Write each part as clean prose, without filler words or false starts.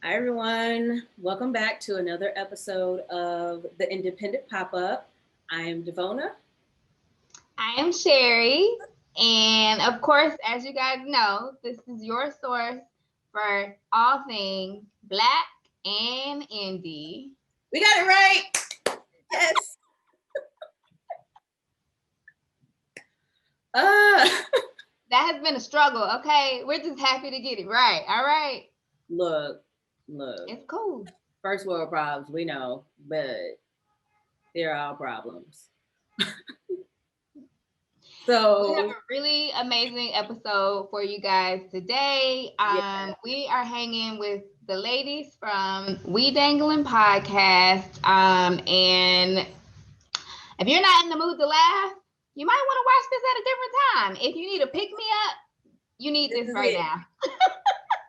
Hi, everyone. Welcome back to another episode of the Independent Pop Up. I am Devona. I am Sherry. And of course, as you guys know, this is your source for all things Black and Indie. We got it right. Yes. Uh, That has been a struggle, okay? We're just happy to get it right. All right. look. It's cool. First world problems, we know, but they're all problems. We have So, a really amazing episode for you guys today. yeah. We are hanging with the ladies from We Danglin podcast. And if you're not in the mood to laugh, you might want to watch this at a different time. If you need a pick me up, you need this right now.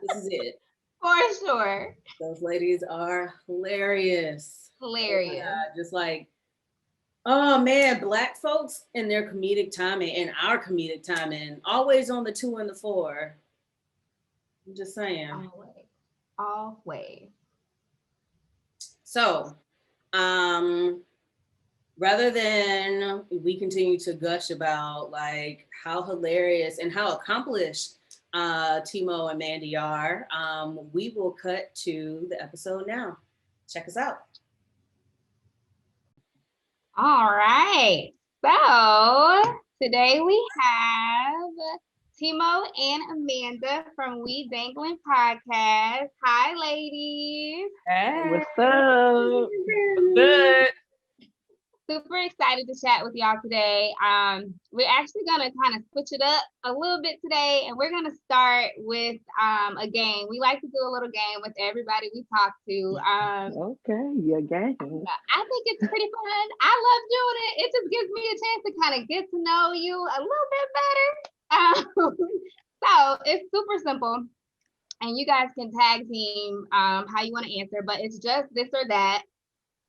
This is it. For sure. Those ladies are hilarious. Hilarious. Just like, oh man, Black folks and their comedic timing and our comedic timing, always on the 2 and the 4. I'm just saying. Always. So, rather than we continue to gush about like how hilarious and how accomplished Tmo and Mandy are, we will cut to the episode now. Check us out. All right. So today we have Tmo and Amanda from We Danglin podcast. Hi, ladies. Hey, what's up? Good. Super excited to chat with y'all today. We're actually gonna kind of switch it up a little bit today, and we're gonna start with a game. We like to do a little game with everybody we talk to. Okay, your game. I think it's pretty fun. I love doing it. It just gives me a chance to kind of get to know you a little bit better. So it's super simple, and you guys can tag team how you want to answer, but it's just this or that.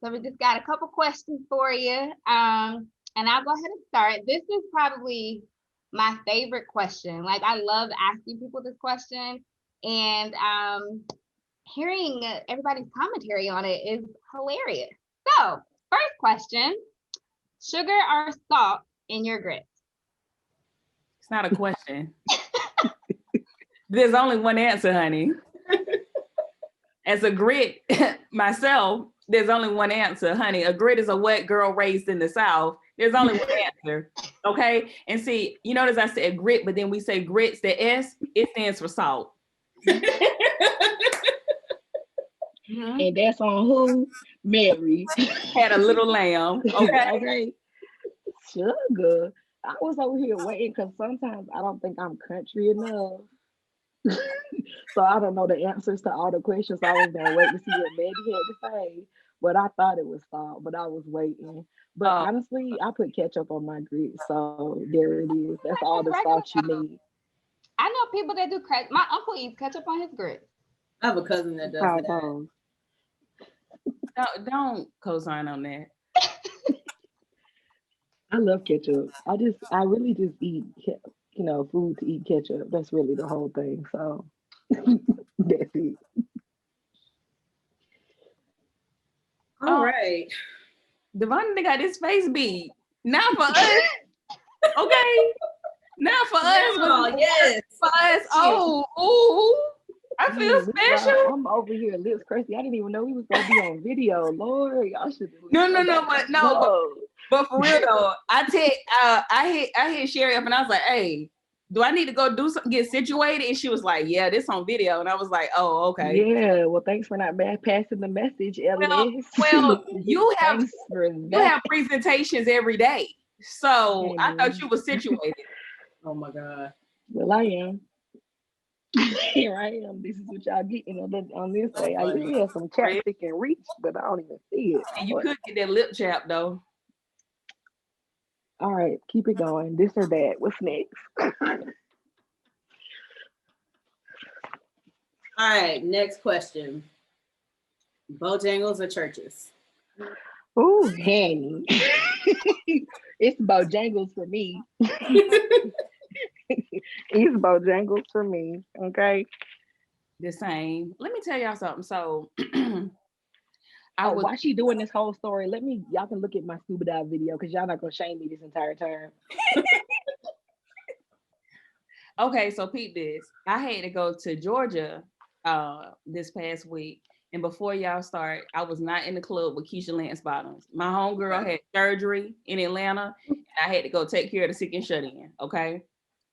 So we just got a couple questions for you. And I'll go ahead and start. This is probably my favorite question. Like, I love asking people this question. And hearing everybody's commentary on it is hilarious. So, first question, sugar or salt in your grits? It's not a question. There's only one answer, honey. As a grit myself, there's only one answer, honey. A grit is a wet girl raised in the South. There's only one answer, okay? And see, you notice I said grit, but then we say grits, the S, it stands for salt. And that's on who? Mary. Had a little lamb, okay? Okay. Sugar. I was over here waiting because sometimes I don't think I'm country enough. So I don't know the answers to all the questions. I was gonna wait to see what Mandy had to say. But I thought it was salt, but I was waiting. But honestly, I put ketchup on my grits, so there it is. That's all the salt you need. I know people that do crack. My uncle eats ketchup on his grits. I have a cousin that does that. Don't co-sign on that. I love ketchup. I really just eat, food to eat ketchup. That's really the whole thing. So that's it. All right. Devon got his face beat. Not for us. Okay. Not for us. Oh, yes. For us. Oh, I feel special. I'm over here, lips crazy. I didn't even know we was gonna be on video. Lord, y'all should. But for real though, I hit Sherry up and I was like, "Hey, do I need to go do something, get situated?" And she was like, "Yeah, this on video." And I was like, "Oh, okay." Yeah. Well, thanks for not passing the message, Ellis. Well, you have presentations every day, so I thought you were situated. Oh my God. Well, I am. Here I am. This is what y'all getting on this day. I usually have some chapstick and reach, but I don't even see it. And you could get that lip chap though. All right, keep it going. This or that. What's next? All right, next question. Bojangles or churches? Oh, honey. It's Bojangles for me. It's Bojangles for me. Okay. the same. Let me tell y'all something. So While she doing this whole story, y'all can look at my stupid eye video because y'all not gonna shame me this entire time. Okay, so peep this. I had to go to Georgia this past week. And before y'all start, I was not in the club with Keisha Lance Bottoms. My homegirl had surgery in Atlanta, and I had to go take care of the sick and shut in. Okay.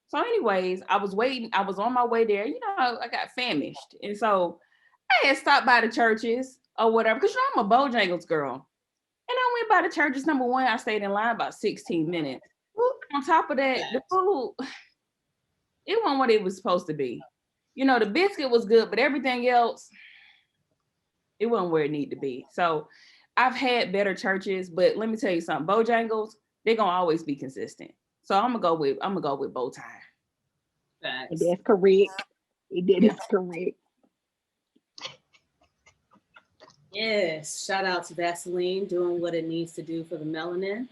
So, anyways, I was waiting. I was on my way there. You know, I got famished. And so I had stopped by the churches or whatever, because you know I'm a Bojangles girl. And I went by the churches. Number one, I stayed in line about 16 minutes. On top of that, the food, it wasn't what it was supposed to be. You know, the biscuit was good, but everything else, it wasn't where it needed to be. So I've had better churches, but let me tell you something, Bojangles, they're gonna always be consistent. So I'm gonna go with bow tie. And that's correct. That is correct. Yes, shout out to Vaseline doing what it needs to do for the melanin.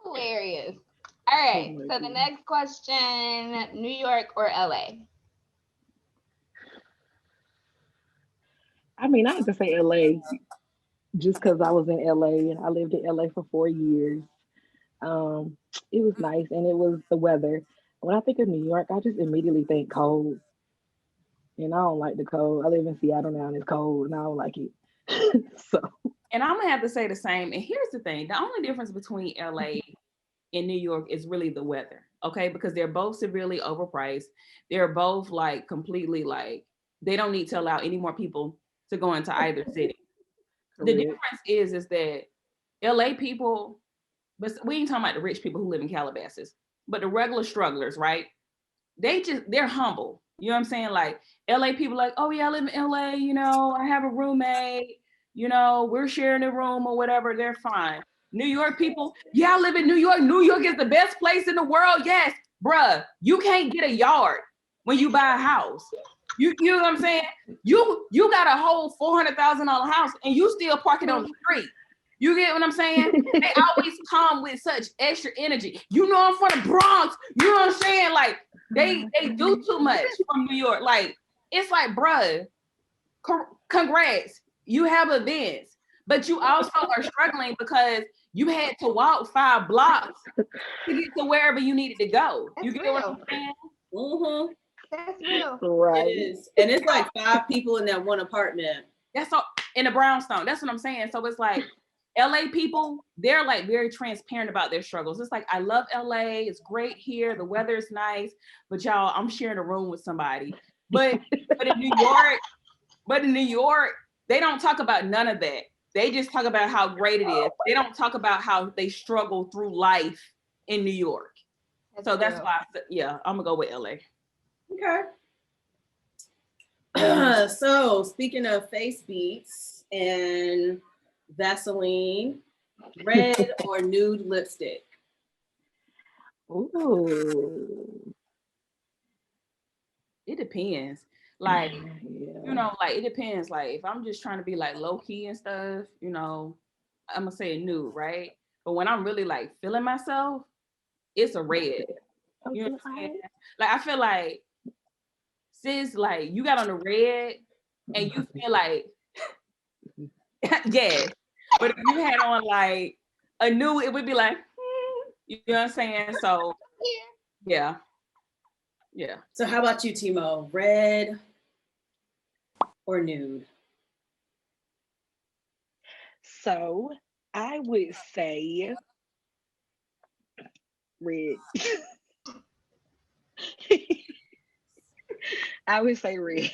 Hilarious. All right, so the next question, New York or LA? I mean, I have to say LA just because I was in LA and I lived in LA for 4 years. It was nice and it was the weather. When I think of New York, I just immediately think cold. And I don't like the cold. I live in Seattle now and it's cold and I don't like it. And I'm gonna have to say the same. And here's the thing: the only difference between LA and New York is really the weather, okay? Because they're both severely overpriced. They're both like completely like they don't need to allow any more people to go into either city. The difference is that LA people, but we ain't talking about the rich people who live in Calabasas, but the regular strugglers, right? They're humble. You know what I'm saying? Like LA people like, oh yeah, I live in LA, you know, I have a roommate, you know, we're sharing a room or whatever, they're fine. New York people, yeah, I live in New York. New York is the best place in the world. Yes, bruh, you can't get a yard when you buy a house. You know what I'm saying? You got a whole $400,000 house and you still park it on the street. You get what I'm saying? They always come with such extra energy. You know, I'm from the Bronx. You know what I'm saying? Like they do too much from New York. Like it's like, bruh, congrats, you have events, but you also are struggling because you had to walk 5 blocks to get to wherever you needed to go. You get what I'm saying? Mm-hmm. That's real. Right. It is. And it's like 5 people in that one apartment. That's all in a brownstone. That's what I'm saying. So it's like LA people, they're like very transparent about their struggles. It's like, I love LA. It's great here. The weather is nice, but y'all, I'm sharing a room with somebody. But in New York, they don't talk about none of that. They just talk about how great it is. They don't talk about how they struggle through life in New York. That's why I said, yeah, I'm gonna go with LA. Okay. So speaking of face beats and Vaseline, red or nude lipstick? Ooh. It depends. Like, you know, like it depends. Like if I'm just trying to be like low key and stuff, you know, I'm gonna say a nude, right? But when I'm really like feeling myself, it's a red. You know what I'm saying? Like I feel like, sis, like you got on the red and you feel like, yeah. But if you had on like a nude, it would be like, you know what I'm saying? So yeah. So how about you, Tmo? Red or nude? So I would say red. I would say red.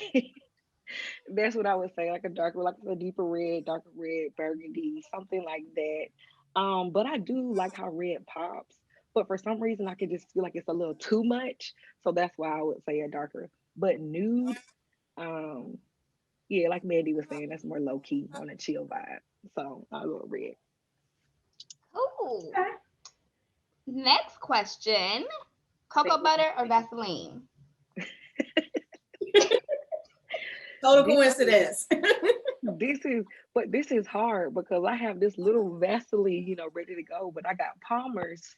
That's what I would say, like a deeper red, darker red, burgundy, something like that. But I do like how red pops. But for some reason, I could just feel like it's a little too much. So that's why I would say a darker. But nude, yeah, like Mandy was saying, that's more low key on a chill vibe. So I'll go red. Ooh. Next question: cocoa butter or Vaseline? Total coincidence. This is hard because I have this little Vaseline, you know, ready to go, but I got Palmer's.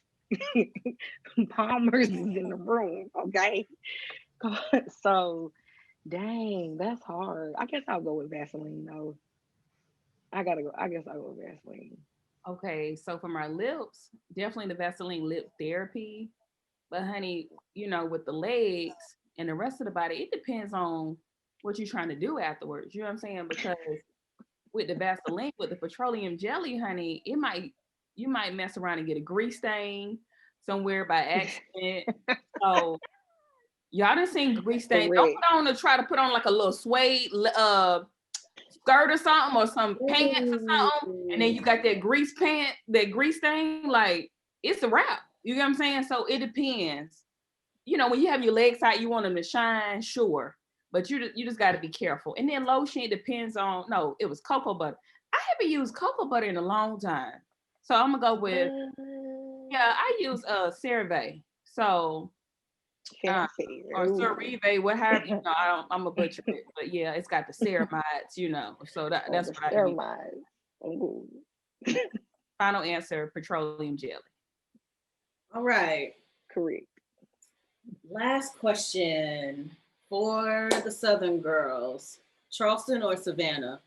Palmer's is in the room, okay? So Dang, that's hard. I guess I'll go with Vaseline though. I gotta go. I guess I'll go with Vaseline. Okay, so for my lips, definitely the Vaseline lip therapy. But honey, with the legs and the rest of the body, it depends on what you're trying to do afterwards. You know what I'm saying? Because with the Vaseline, with the petroleum jelly, honey, you might mess around and get a grease stain somewhere by accident. So y'all done seen grease stain. Don't Correct. put on to try to put on like a little suede skirt or something or some pants or something, and then you got that grease stain, like it's a wrap. You get what I'm saying? So it depends. When you have your legs out, you want them to shine, sure, but you just got to be careful. And then lotion, it depends on. No, it was cocoa butter. I haven't used cocoa butter in a long time, so I'm gonna go with I use CeraVe. So Fancy. or Ooh. CeraVe, whatever I'm a butcher it, but yeah, it's got the ceramides. So Oh, that's the what I use. ceramide. Ooh. Final answer: petroleum jelly. All right. Correct. Last question for the Southern girls. Charleston or Savannah?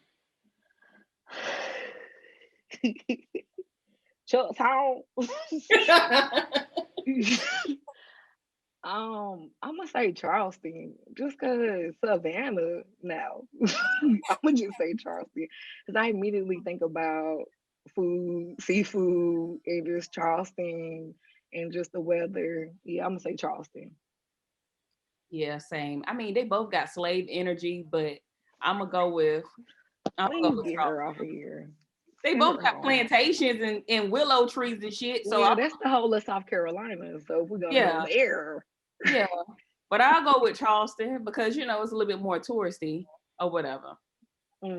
Chuck's home. I'm gonna say Charleston, just cause Savannah now. I'm gonna just say Charleston, cause I immediately think about food, seafood, and just Charleston, and just the weather. Yeah, I'm gonna say Charleston. Yeah, same. I mean, they both got slave energy, but I'm gonna go with Please get her off of Charleston. here. They Send both her got home. plantations and willow trees and shit. So Well, that's the whole of South Carolina. So if we're gonna go yeah, there, yeah. But I'll go with Charleston because it's a little bit more touristy or whatever. Yeah.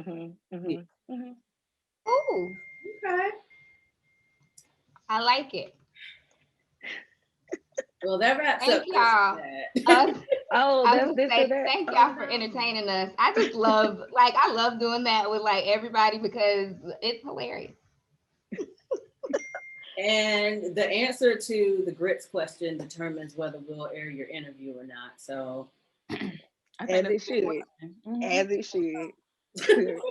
Ooh, Okay. I like it. Well, that wraps Thank up y'all. that. oh, I was that's gonna this or say that. thank Oh y'all for no. entertaining us. I love doing that with like everybody because it's hilarious. And the answer to the grits question determines whether we'll air your interview or not. So, I think As that's it a good should. question. Mhm. As it should. It's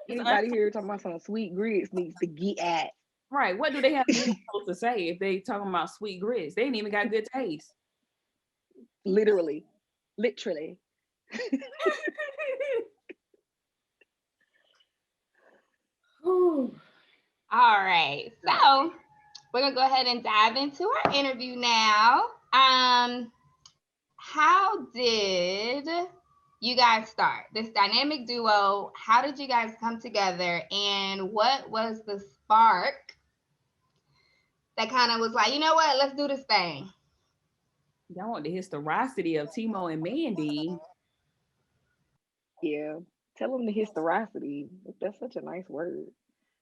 Anybody here talking about some sweet grits needs to get at. right. What do they have anything to say if they talking about sweet grits? They ain't even got good taste. Literally. Literally. whew. All right, so we're gonna go ahead and dive into our interview now. How did you guys start this dynamic duo? How did you guys come together, and what was the spark that kind of was like, you know what, let's do this thing? Y'all want the historicity of Tmo and Mandy. Yeah. Tell them the historicity. That's such a nice word.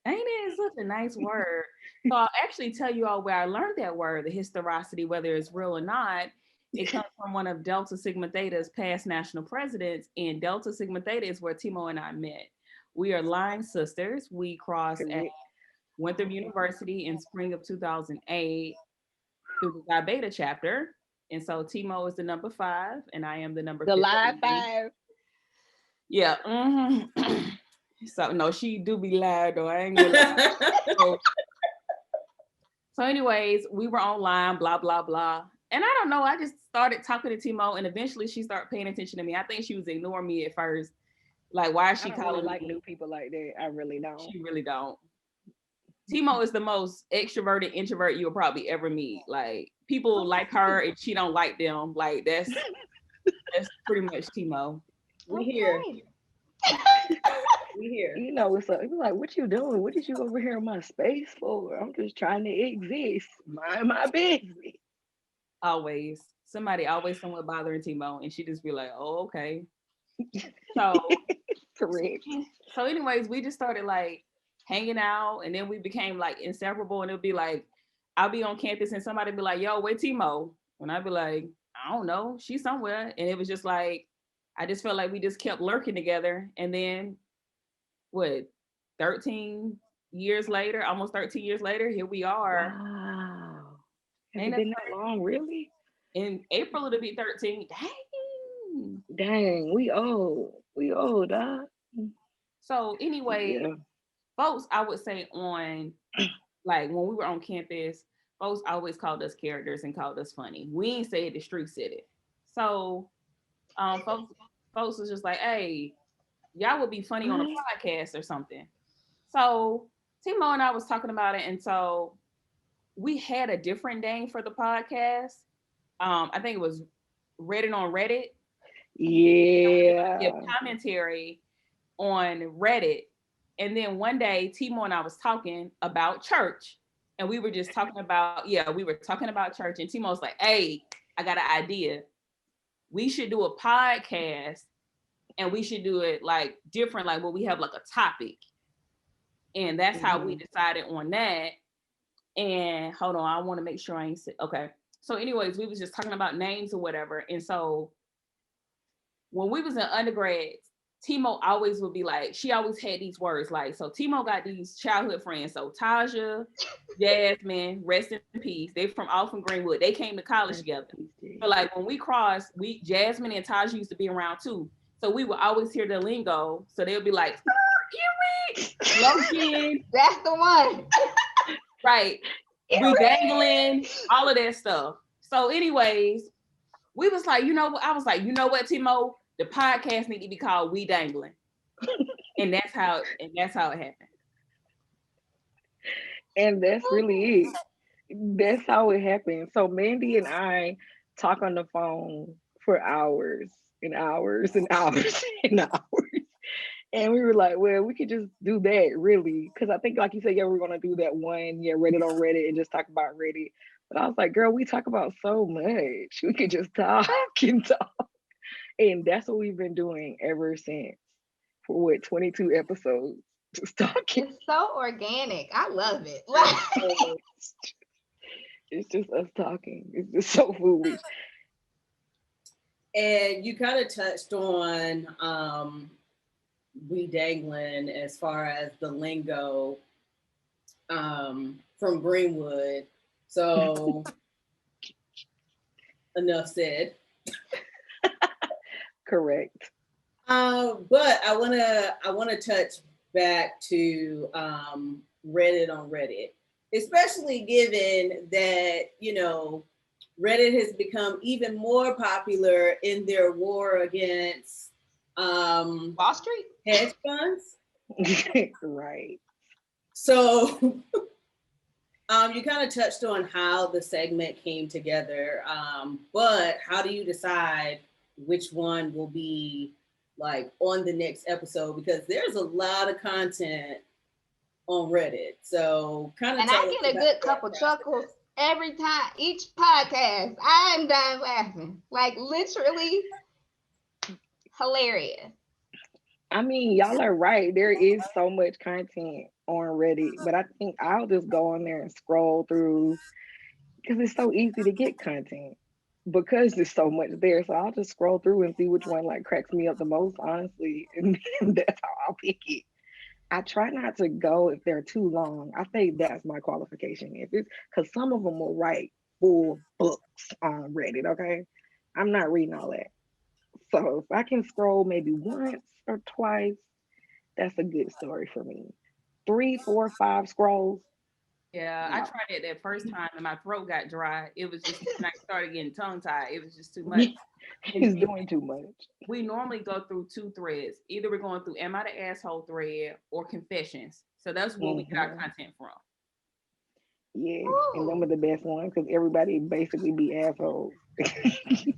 Ain't it such a nice word? So I'll actually tell you all where I learned that word, the historicity, whether it's real or not. It comes from one of Delta Sigma Theta's past national presidents, and Delta Sigma Theta is where Tmo and I met. We are line sisters. We crossed at Correct. Winthrop University in spring of 2008 through the Phi Beta chapter. And so Tmo is the number 5, and I am the number The live 15. five. Yeah. So no, she do be loud though. I ain't gonna lie. So anyways, we were online, blah, blah, blah. And I don't know, I just started talking to Tmo, and eventually she started paying attention to me. I think she was ignoring me at first. Like, why is I she don't really calling like me? new people like that. I really don't. She really don't. Tmo is the most extroverted introvert you'll probably ever meet. Like, people like her and she don't like them. Like, that's pretty much Tmo. We here. Okay. We here. It's like, what you doing? What did you over here in my space for? I'm just trying to exist. Mind my business. Always. Somebody always somewhere bothering Tmo, and she just be like, oh, okay. So Correct. so anyways, we just started like hanging out, and then we became like inseparable. And it'll be like, I'll be on campus and somebody be like, yo, where Tmo? And I'd be like, I don't know, she's somewhere. And it was just like, I just felt like we just kept lurking together. And then what, 13 years later, almost 13 years later, here we are. Wow. Has Ain't it that been that long, really? in April it'll be 13. Dang. Dang, we old. We old, dog. So anyway, Yeah. folks, I would say like when we were on campus, folks always called us characters and called us funny. We ain't say it, the street said it. So folks was just like, hey, y'all would be funny on a What? podcast or something. So Tmo and I was talking about it, and so we had a different name for the podcast. I think it was Reddit on Reddit. Give Yeah. commentary on Reddit. And then one day, Tmo and I was talking about church. And we were just talking about, we were talking about church. And Timo was like, hey, I got an idea. We should do a podcast and we should do it like different, like where we have like a topic. And that's how we decided on that. And hold on, I want to make sure I ain't okay. So anyways, we was just talking about names or whatever. And so when we was in undergrad, Tmo always would be like, she always had these words like, so Tmo got these childhood friends. So Taja, Jasmine, rest in peace. They from all from Greenwood. They came to college together. But like when we crossed, Jasmine and Taja used to be around too. So we would always hear the lingo. So they would be like, Logan. That's the one. Right. We dangling, all of that stuff. So anyways, we was like, I was like, you know what, Tmo? The podcast need to be called We Danglin. and that's how it happened. And that's really it. That's how it happened. So Mandy and I talk on the phone for hours and hours and hours and hours. And we were like, well, we could just do that really. Because I think, like you said, we're going to do that one, Reddit on Reddit and just talk about Reddit. But I was like, girl, we talk about so much. We could just talk and talk. And that's what we've been doing ever since. For 22 episodes? Just talking. It's so organic. I love it. It's just us talking. It's just so foolish. And you kind of touched on We Danglin as far as the lingo from Greenwood. So enough said. Correct. But I wanna touch back to Reddit on Reddit, especially given that Reddit has become even more popular in their war against Wall Street hedge funds. Right. So you kind of touched on how the segment came together, but how do you decide which one will be like on the next episode? Because there's a lot of content on Reddit. So kind of, and I get a good couple chuckles every time, each podcast. I am done laughing. Like literally hilarious. I mean, y'all are right. There is so much content on Reddit, but I think I'll just go on there and scroll through because it's so easy to get content because there's so much there. So I'll just scroll through and see which one like cracks me up the most, honestly. And that's how I'll pick it. I try not to go if they're too long. I think that's my qualification. If it's because some of them will write full books on Reddit, okay? I'm not reading all that. So if I can scroll maybe once or twice, that's a good story for me. 3, 4, 5 scrolls. Yeah, I tried it that first time and my throat got dry. It was just when I started getting tongue tied. It was just too much. He's doing too much. We normally go through 2 threads. Either we're going through Am I the Asshole thread or Confessions. So that's where we get our content from. Yeah, and them are the best ones because everybody basically be assholes.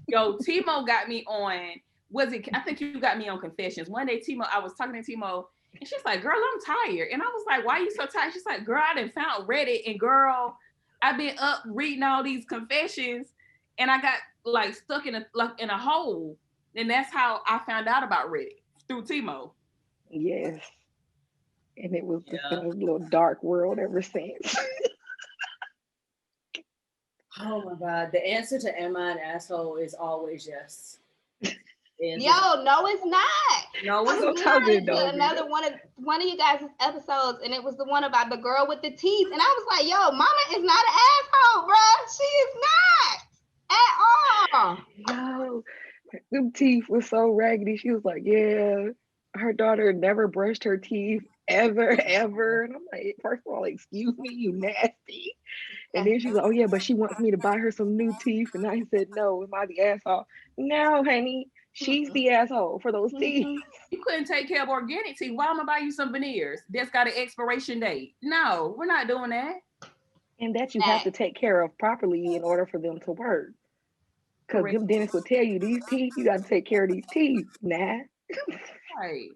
Yo, Tmo got me on, I think you got me on Confessions. One day, I was talking to Tmo, and she's like, girl, I'm tired. And I was like, why are you so tired? She's like, girl, I done found Reddit, and girl, I've been up reading all these confessions, and I got like stuck in a hole. And that's how I found out about Reddit, through Tmo. Yes. And it was just in a little dark world ever since. Oh my God. The answer to Am I an Asshole is always yes. Yo, no, it's not. No, it's not. Another one of you guys' episodes, and it was the one about the girl with the teeth. And I was like, yo, mama is not an asshole, bro. She is not at all. No, them teeth was so raggedy. She was like, yeah, her daughter never brushed her teeth ever. And I'm like, first of all, excuse me, you nasty. And then she's like, oh yeah, but she wants me to buy her some new teeth. And I said, no, am I the asshole? No, honey, she's the asshole for those teeth. You couldn't take care of organic teeth. Why am I buy you some veneers that's got an expiration date? No, we're not doing that. And that you have to take care of properly in order for them to work. Because them dentists would tell you these teeth, you got to take care of these teeth. Nah. Right.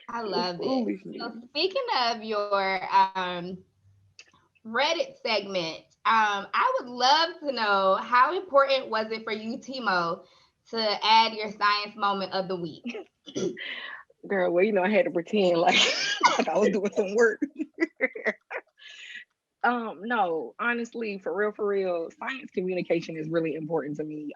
I love it. So speaking of your Reddit segment, I would love to know how important was it for you, Tmo, to add your science moment of the week? Girl, well, you know, I had to pretend like, like I was doing some work. No, honestly, for real, science communication is really important to me.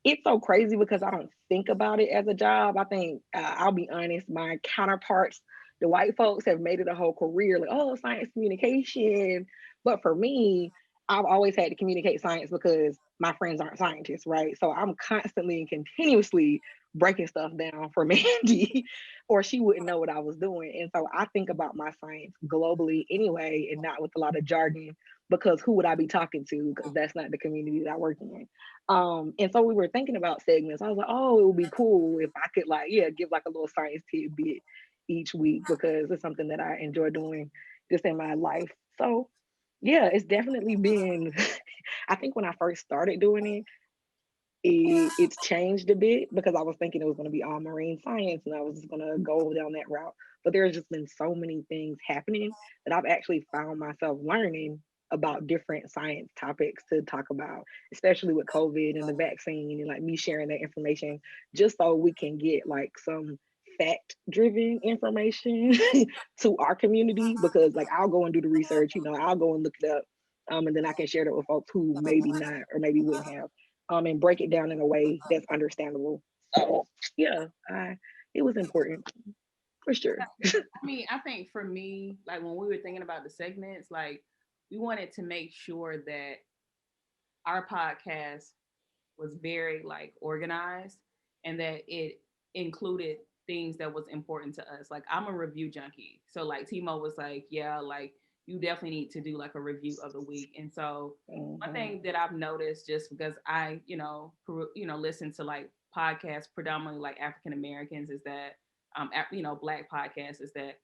It's so crazy because I don't think about it as a job. I think I'll be honest, my counterparts, the white folks, have made it a whole career, like, oh, science communication. But for me, I've always had to communicate science because my friends aren't scientists, right? So I'm constantly and continuously breaking stuff down for Mandy, or she wouldn't know what I was doing. And so I think about my science globally anyway, and not with a lot of jargon, because who would I be talking to? Because that's not the community that I work in. And so we were thinking about segments. I was like, oh, it would be cool if I could like, yeah, give like a little science tidbit each week because it's something that I enjoy doing just in my life. So yeah, it's definitely been, I think when I first started doing it, it's changed a bit because I was thinking it was going to be all marine science and I was just going to go down that route. But there's just been so many things happening that I've actually found myself learning about different science topics to talk about, especially with COVID and the vaccine and like me sharing that information just so we can get like some fact driven information to our community because like I'll go and do the research, you know, I'll go and look it up. And then I can share that with folks who maybe not or maybe wouldn't have and break it down in a way that's understandable. So yeah, it was important for sure. I mean, I think for me, like when we were thinking about the segments, like we wanted to make sure that our podcast was very like organized and that it included things that was important to us. Like I'm a review junkie. So like Tmo was like, yeah, like you definitely need to do like a review of the week. And so one thing that I've noticed just because I, listen to like podcasts predominantly like African Americans is that Black podcasts is that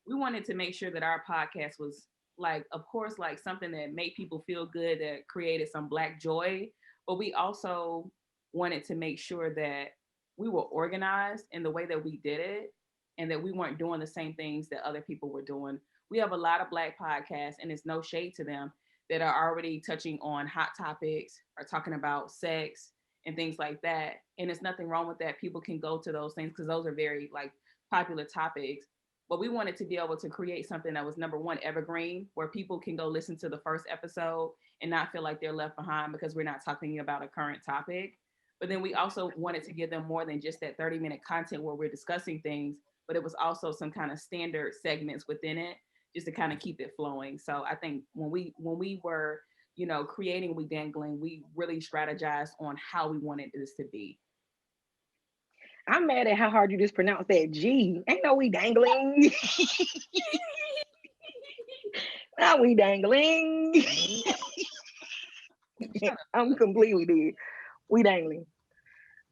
we wanted to make sure that our podcast was like, of course, like something that made people feel good, that created some Black joy, but we also wanted to make sure that we were organized in the way that we did it and that we weren't doing the same things that other people were doing. We have a lot of Black podcasts, and it's no shade to them, that are already touching on hot topics or talking about sex and things like that. And there's nothing wrong with that. People can go to those things because those are very like popular topics. But we wanted to be able to create something that was number one, evergreen, where people can go listen to the first episode and not feel like they're left behind because we're not talking about a current topic. But then we also wanted to give them more than just that 30-minute content where we're discussing things, but it was also some kind of standard segments within it just to kind of keep it flowing. So I think when we were, creating We Danglin, we really strategized on how we wanted this to be. I'm mad at how hard you just pronounced that G. Ain't no we dangling. Not we dangling. I'm completely dead. We dangling.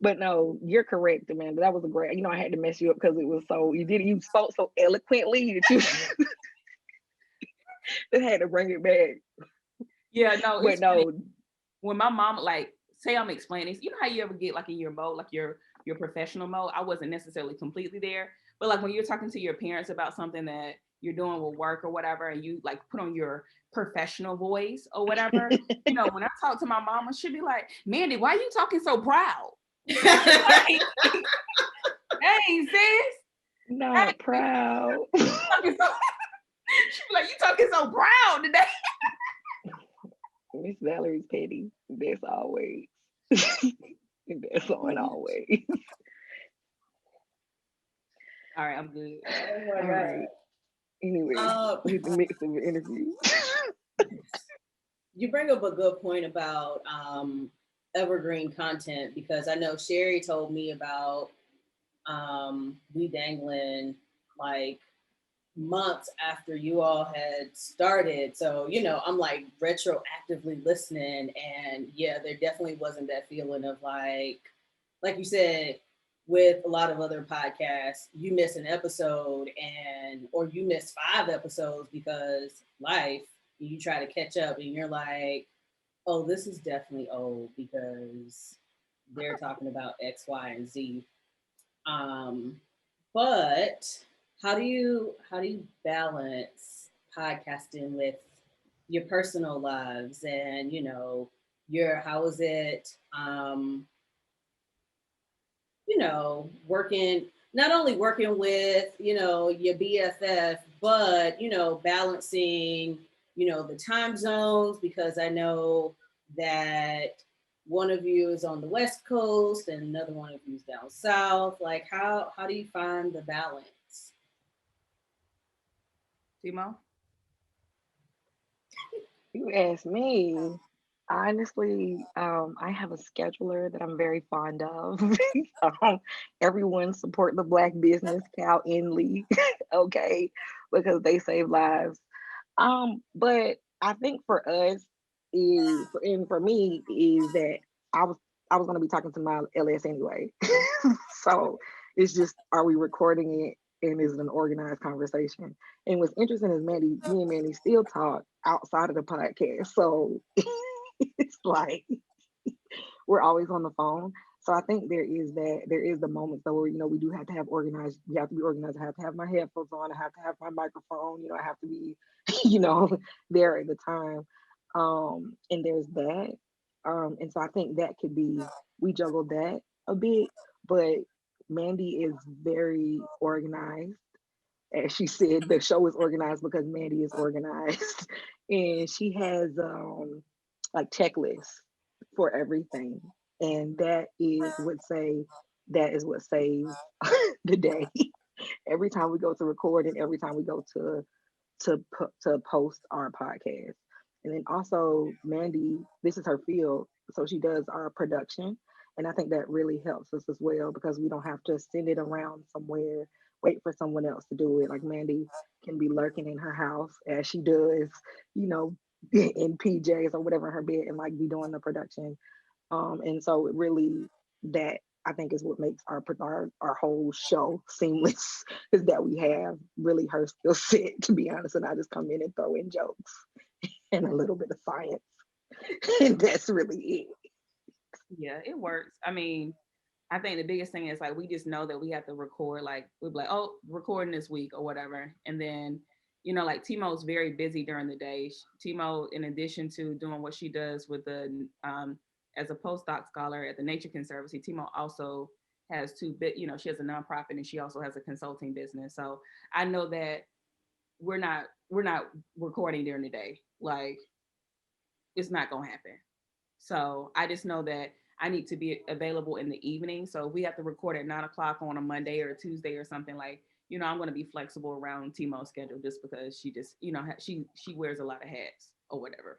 But no, you're correct, Amanda. That was a great, I had to mess you up because it was so, you spoke so eloquently that you just had to bring it back. Yeah, no, but no. Funny. When my mom, like, say I'm explaining, you know how you ever get like in your mode, like your professional mode? I wasn't necessarily completely there, but like when you're talking to your parents about something that you're doing with work or whatever, and you like put on your professional voice or whatever, when I talk to my mama, she'd be like, Mandy, why are you talking so proud? Hey, sis. Not proud. She'd be like, you talking so proud today. Miss Valerie's petty. That's always. That's on always. All right, I'm good. Oh my All God. right. Anyway, we in the mix of an interview. You bring up a good point about evergreen content, because I know Sherry told me about We Danglin like months after you all had started. So, I'm like retroactively listening, and yeah, there definitely wasn't that feeling of like you said, with a lot of other podcasts, you miss an episode or you miss 5 episodes because life, you try to catch up and you're like, oh, this is definitely old because they're talking about X, Y, and Z. Um, but how do you balance podcasting with your personal lives and your how is it working, not only working with your BFF, but balancing the time zones, because I know that one of you is on the West Coast and another one of you is down south. Like how do you find the balance? Tmo? You asked me. Honestly, I have a scheduler that I'm very fond of. um, Everyone support the Black business, Cal Inley, okay, because they save lives. But I think for us and for me is that I was I was gonna be talking to my LS anyway. So it's just, are we recording it and is it an organized conversation? And what's interesting is me and Mandy still talk outside of the podcast. So it's like we're always on the phone. So I think there is the moments though where we do have to have organized. We have to be organized. I have to have my headphones on. I have to have my microphone. I have to be, you know, there at the time. And there's that. And so I think that could be, we juggle that a bit, but Mandy is very organized. As she said, the show is organized because Mandy is organized, and she has like checklists for everything, and that is what saves the day. Every time we go to record and every time we go to post our podcast. And then also Mandy, this is her field, so she does our production, and I think that really helps us as well because we don't have to send it around somewhere, wait for someone else to do it. Like Mandy can be lurking in her house as she does, you know, in PJs or whatever in her bed and like be doing the production. And so it really, that I think is what makes our whole show seamless is that we have really her skill set, to be honest, and I just come in and throw in jokes and a little bit of science. And that's really it. Yeah, it works. I mean, I think the biggest thing is like we just know that we have to record. Like we'll be like, oh, recording this week or whatever, and then like Tmo's very busy during the day. Tmo, in addition to doing what she does with the as a postdoc scholar at the Nature Conservancy, Tmo also has two bit. She has a nonprofit and she also has a consulting business. So I know that we're not recording during the day. Like it's not gonna happen. So I just know that I need to be available in the evening. So if we have to record at 9 o'clock on a Monday or a Tuesday or something, like, I'm going to be flexible around Tmo's schedule just because she just, she wears a lot of hats or whatever.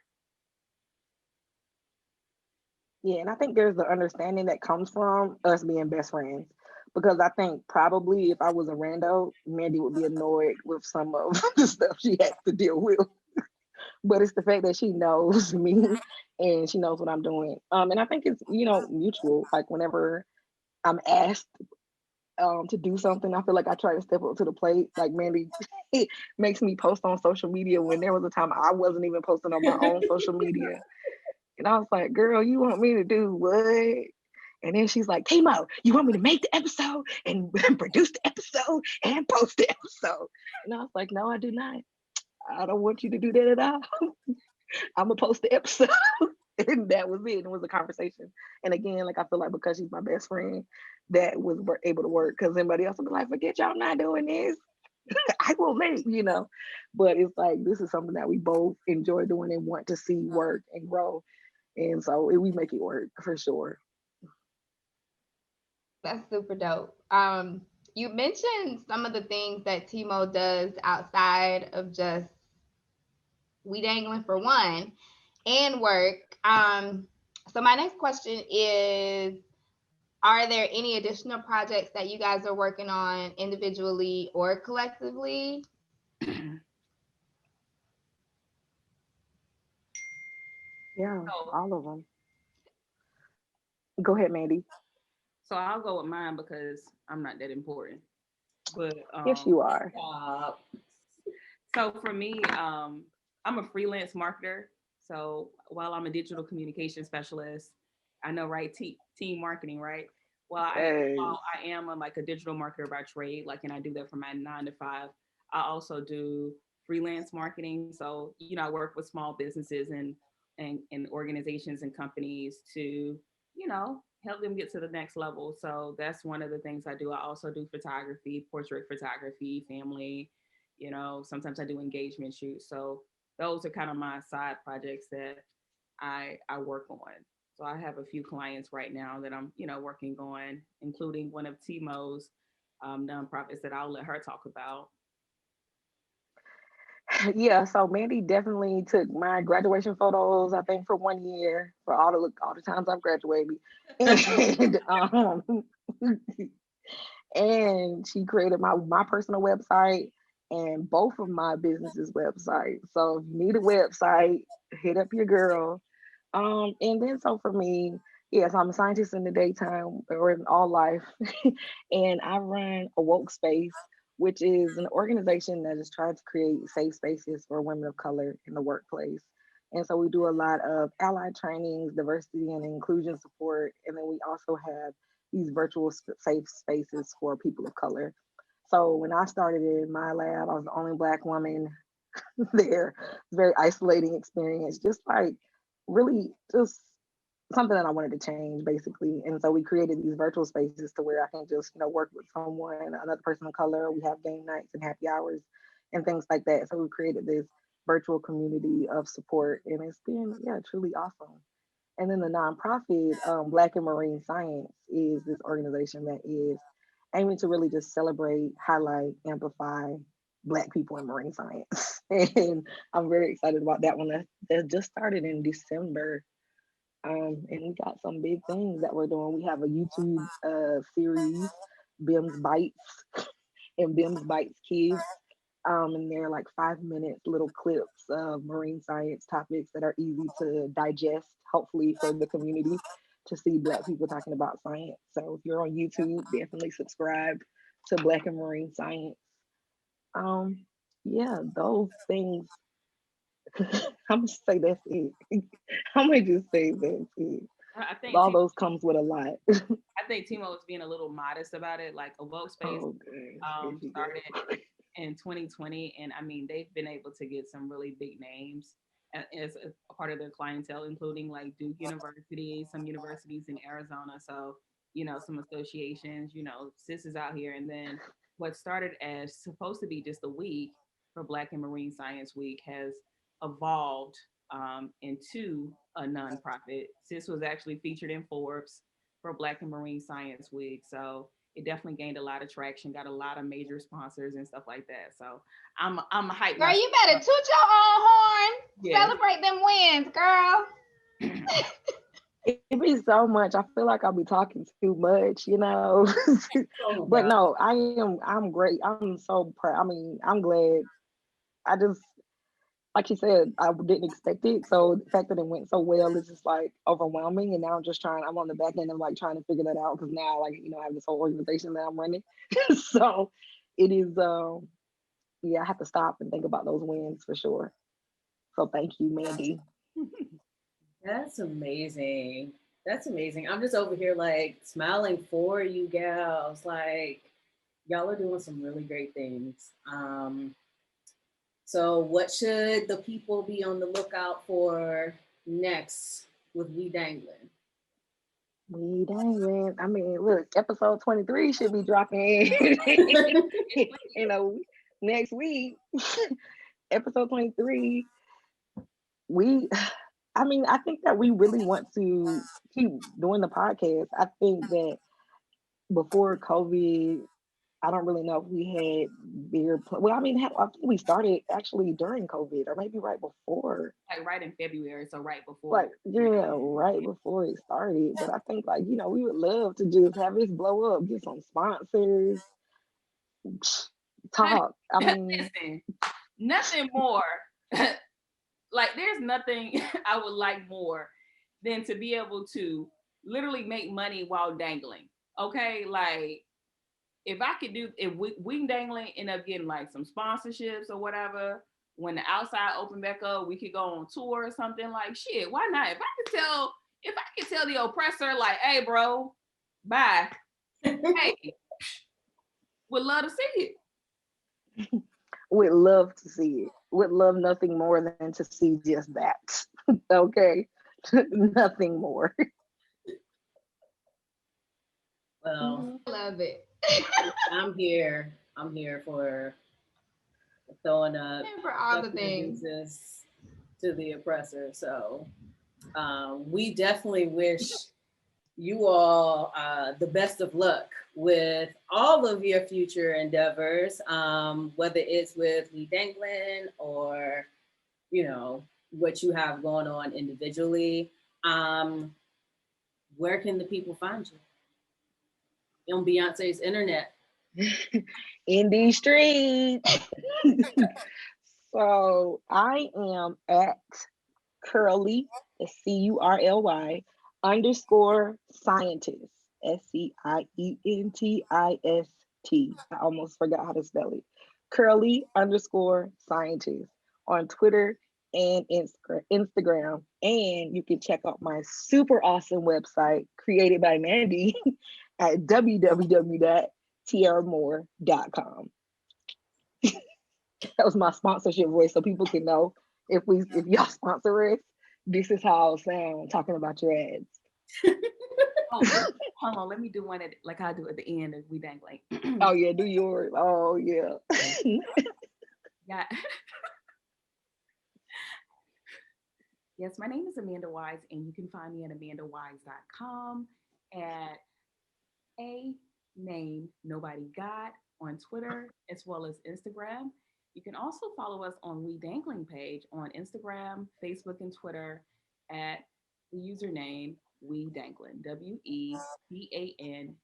Yeah, and I think there's the understanding that comes from us being best friends. Because I think probably if I was a rando, Mandy would be annoyed with some of the stuff she has to deal with. But it's the fact that she knows me and she knows what I'm doing. And I think it's, mutual. Like whenever I'm asked to do something, I feel like I try to step up to the plate. Like Mandy makes me post on social media when there was a time I wasn't even posting on my own social media. And I was like, girl, you want me to do what? And then she's like, Tmo, you want me to make the episode and produce the episode and post the episode? And I was like, no, I do not. I don't want you to do that at all. I'm gonna post the episode. And that was it. It was a conversation. And again, like I feel like because she's my best friend, that was able to work. Because anybody else would be like, forget y'all not doing this. I will make. But it's like this is something that we both enjoy doing and want to see work and grow. And so we make it work for sure. That's super dope. You mentioned some of the things that Tmo does outside of just we dangling for one. and work. So my next question is, are there any additional projects that you guys are working on individually or collectively? Yeah, So, all of them. Go ahead, Mandy. so I'll go with mine because I'm not that important. But Yes, you are. Uh, so for me, I'm a freelance marketer. So while I'm a digital communication specialist, I know, right? Team marketing, right? Well, Yes. while I am like a digital marketer by trade, like, and I do that for my 9 to 5. I also do freelance marketing. So, I work with small businesses and organizations and companies to, help them get to the next level. So that's one of the things I do. I also do photography, portrait photography, family, sometimes I do engagement shoots. So those are kind of my side projects that I work on. So I have a few clients right now that I'm, working on, including one of Tmo's nonprofits that I'll let her talk about. Yeah, so Mandy definitely took my graduation photos, I think, for 1 year for all the times I've graduated. And and she created my personal website and both of my businesses' websites. So if you need a website, hit up your girl. And then so for me, yes, I'm a scientist in the daytime or in all life, and I run a woke space, which is an organization that is trying to create safe spaces for women of color in the workplace. And so we do a lot of allied trainings, diversity and inclusion support, and then we also have these virtual safe spaces for people of color. So when I started in my lab, I was the only Black woman there. It's a very isolating experience, just like really just something that I wanted to change basically. And so we created these virtual spaces to where I can just, work with someone, another person of color. We have game nights and happy hours and things like that. So we created this virtual community of support and it's been, yeah, truly awesome. And then the nonprofit, Black and Marine Science, is this organization that is aiming to really just celebrate, highlight, amplify Black people in marine science. And I'm very excited about that one. That just started in December. And we got some big things that we're doing. We have a YouTube series, BIM's Bites and BIM's Bites Kids. And they're like 5 minutes little clips of marine science topics that are easy to digest, hopefully for the community to see Black people talking about science. So if you're on YouTube, definitely subscribe to Black and Marine Science. Um, yeah, those things. I'm gonna say that's it. I'm gonna just say that's it. I think All those comes with a lot. I think Timo is being a little modest about it. Like a woke space Oh gosh, here she goes. started in 2020, and I mean they've been able to get some really big names as a part of their clientele, including like Duke University, some universities in Arizona. So some associations. Sis is out here, and then what started as supposed to be just a week for Black and Marine Science Week has evolved into a nonprofit. Sis was actually featured in Forbes for Black and Marine Science Week. So it definitely gained a lot of traction, got a lot of major sponsors and stuff like that. So I'm hyped Girl, myself you better up. toot your own horn. Yes. Celebrate them wins, girl. It be so much. I feel like I'll be talking too much. oh But God. no, I'm great. I'm so proud. I mean, I'm glad. I just like you said, I didn't expect it. So the fact that it went so well is just like overwhelming. And now I'm on the back end of like trying to figure that out because now I have this whole organization that I'm running. So it is yeah, I have to stop and think about those wins for sure. So thank you, Mandy. That's amazing. That's amazing. I'm just over here like smiling for you gals. Like y'all are doing some really great things. So what should the people be on the lookout for next with We Danglin? We dang. I mean, look, episode 23 should be dropping you know next week. Episode 23. We I mean, I think that we really want to keep doing the podcast. I think that before COVID, I don't really know if we had beer. Well, I mean, I think we started actually during COVID, or maybe right before. Like right in February, so right before. Like, yeah, right before it started. But I think, like, you know, we would love to just have this blow up, get some sponsors, talk. I mean, Listen, nothing more. Like, there's nothing I would like more than to be able to literally make money while dangling. Okay, like if we dangling end up getting like some sponsorships or whatever, when the outside open back up, we could go on tour or something. Like, shit, why not? If I could tell the oppressor, like, hey, bro, bye. Hey, would love to see it. would love to see it. Would love nothing more than to see just that. Okay, nothing more. Well, Love it. I'm here. I'm here for throwing up And for all the sucking things. deuces to the oppressor. So we definitely wish you all the best of luck with all of your future endeavors, whether it's with We Danglin or, you know, what you have going on individually. Where can the people find you? On Beyonce's internet. In these streets. So I am at Curly, CURLY _scientist, SCIENTIST. I almost forgot how to spell it. Curly _scientist on Twitter and Instagram. And you can check out my super awesome website created by Mandy at www.tmore.com. That was my sponsorship voice, so people can know if y'all sponsor us, this is how I'll sound talking about your ads. Oh, hold on, let me do one like I do at the end of We Dangling. Oh yeah, do yours. Oh yeah. Yeah. Yes, my name is Amanda Wise, and you can find me at amandawise.com, at a name nobody got on Twitter as well as Instagram. You can also follow us on We Dangling page on Instagram, Facebook, and Twitter at the username We Danglin, WEDANGLIN.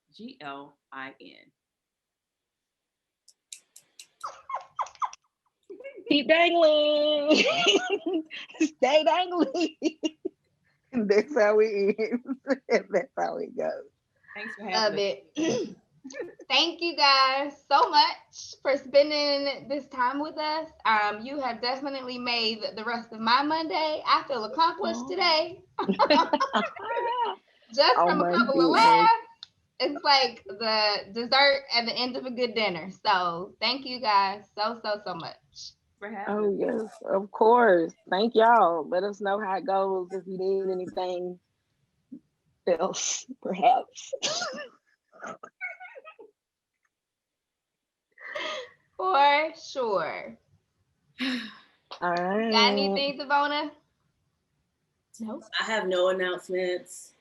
Keep dangling. Stay dangling. That's how it ends. That's how it goes. Thanks for having Love us. it. Thank you guys so much for spending this time with us. You have definitely made the rest of my Monday. I feel accomplished today. Just Oh from a my couple of goodness. laughs. It's like the dessert at the end of a good dinner. So thank you guys so much. For having Oh us. yes, of course. Thank y'all. Let us know how it goes if you need anything else, perhaps. For sure. All right. Got anything, Devona? Nope. I have no announcements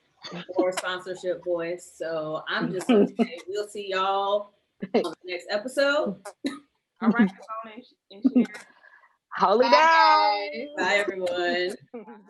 or sponsorship voice. So I'm just going to say we'll see y'all on the next episode. All right, Devona and Sherry. Hold it Bye, down. guys. Bye, everyone. Bye.